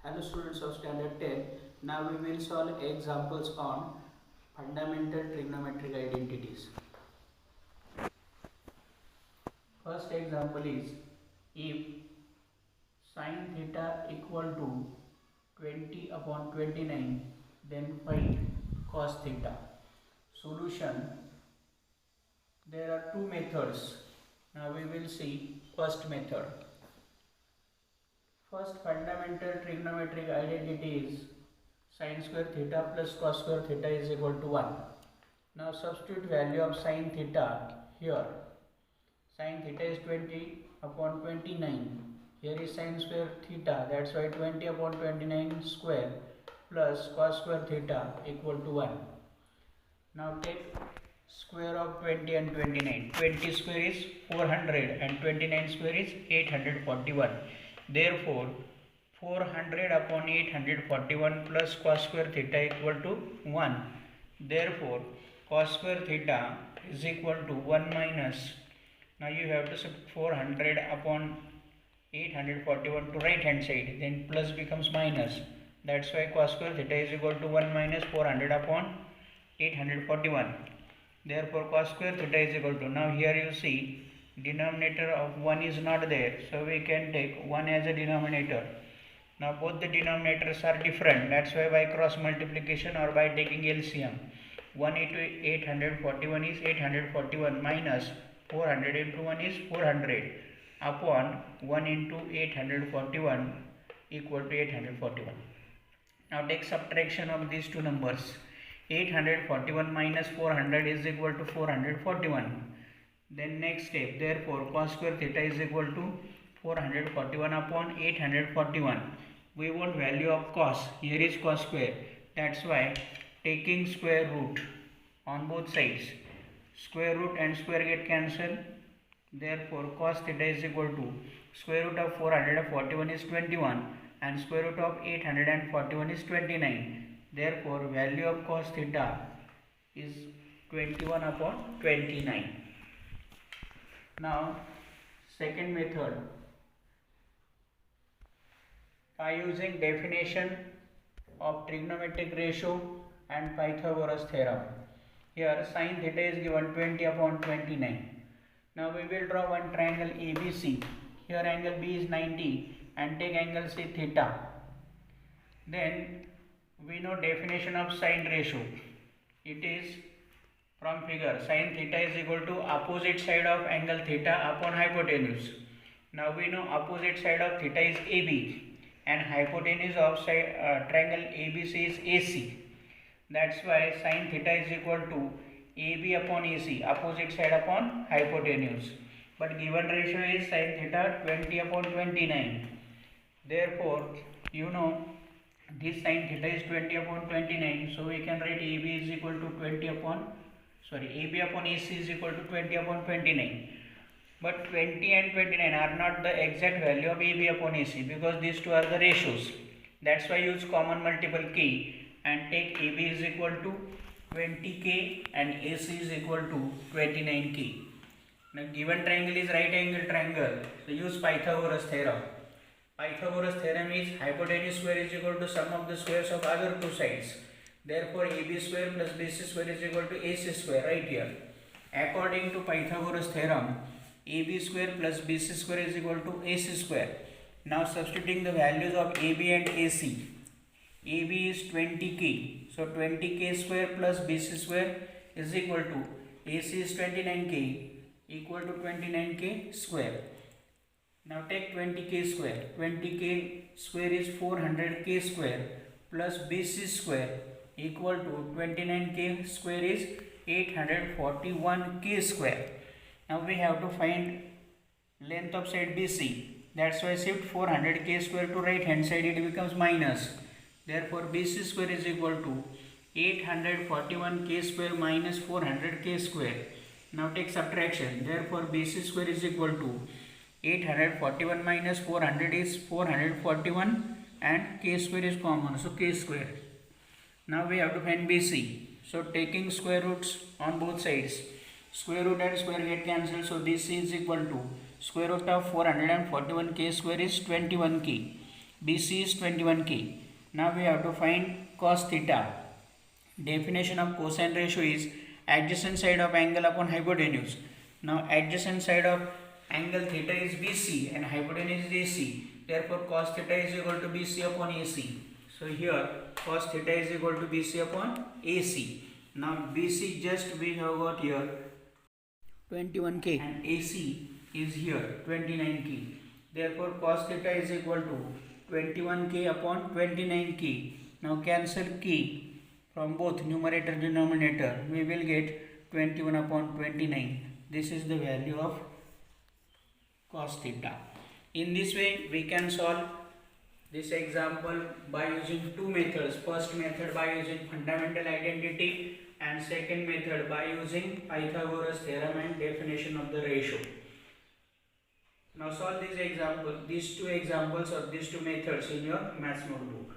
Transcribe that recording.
Hello students of standard 10. Now we will solve examples on fundamental trigonometric identities. First example is if sin theta equal to 20 upon 29 then find cos theta. Solution, there are two methods. Now we will see first method. First fundamental trigonometric identity is sin square theta plus cos square theta is equal to 1. Now substitute value of sin theta here. Sin theta is 20 upon 29. Here is sin square theta, that's why 20 upon 29 square plus cos square theta equal to 1. Now take square of 20 and 29. 20 square is 400 and 29 square is 841. Therefore 400 upon 841 plus cos square theta equal to 1. Therefore cos square theta is equal to 1 minus, now you have to subtract 400 upon 841 to right hand side, then plus becomes minus. That's why cos square theta is equal to 1 minus 400 upon 841. Therefore cos square theta is equal to, now here you see denominator of 1 is not there, so we can take 1 as a denominator. Now both the denominators are different, that's why by cross multiplication or by taking LCM, 1 into 841 is 841 minus 400 into 1 is 400 upon 1 into 841 equal to 841. Now take subtraction of these two numbers. 841 minus 400 is equal to 441. Then next step, therefore cos square theta is equal to 441 upon 841. We want value of cos, here is cos square, that's why taking square root on both sides, square root and square get cancelled. Therefore cos theta is equal to square root of 441 is 21 and square root of 841 is 29. Therefore value of cos theta is 21 upon 29. Now second method, by using definition of trigonometric ratio and Pythagoras theorem. Here sin theta is given 20 upon 29. Now we will draw one triangle ABC. Here angle B is 90 and take angle C theta. Then we know definition of sine ratio. It is from figure, sin theta is equal to opposite side of angle theta upon hypotenuse. Now we know opposite side of theta is AB and hypotenuse of triangle ABC is AC. That's why sin theta is equal to AB upon AC, opposite side upon hypotenuse. But given ratio is sin theta 20 upon 29. Therefore, you know this sin theta is 20 upon 29. So we can write AB is equal to 20 upon, AB upon AC is equal to 20 upon 29. But 20 and 29 are not the exact value of AB upon AC because these two are the ratios. That's why use common multiple k and take AB is equal to 20k and AC is equal to 29k. Now given triangle is right angle triangle, so use Pythagoras theorem. Pythagoras theorem is hypotenuse square is equal to sum of the squares of other two sides. Therefore AB square plus BC square is equal to AC square right here. According to Pythagoras theorem, AB square plus BC square is equal to AC square. Now substituting the values of AB and AC. AB is 20k, so 20k square plus BC square is equal to AC is 29k equal to 29k square. Now take 20k square. 20k square is 400k square plus BC square equal to 29k square is 841k square. Now we have to find length of side BC. That's why shift 400k square to right hand side, it becomes minus. Therefore BC square is equal to 841k square minus 400k square. Now take subtraction. Therefore BC square is equal to 841 minus 400 is 441 and k square is common, so k square. Now we have to find BC. So taking square roots on both sides, square root and square get cancelled, so this is equal to square root of 441k square is 21k BC is 21K. Now we have to find cos theta. Definition of cosine ratio is adjacent side of angle upon hypotenuse. Now adjacent side of angle theta is BC and hypotenuse is AC. Therefore cos theta is equal to BC upon AC. So here cos theta is equal to BC upon AC. Now BC just we have got here 21K and AC is here 29K. Therefore cos theta is equal to 21K upon 29K. Now cancel K from both numerator and denominator. We will get 21 upon 29. This is the value of cos theta. In this way we can solve this example by using two methods. First method by using fundamental identity and second method by using Pythagoras theorem and definition of the ratio. Now solve these two examples of these two methods in your maths notebook.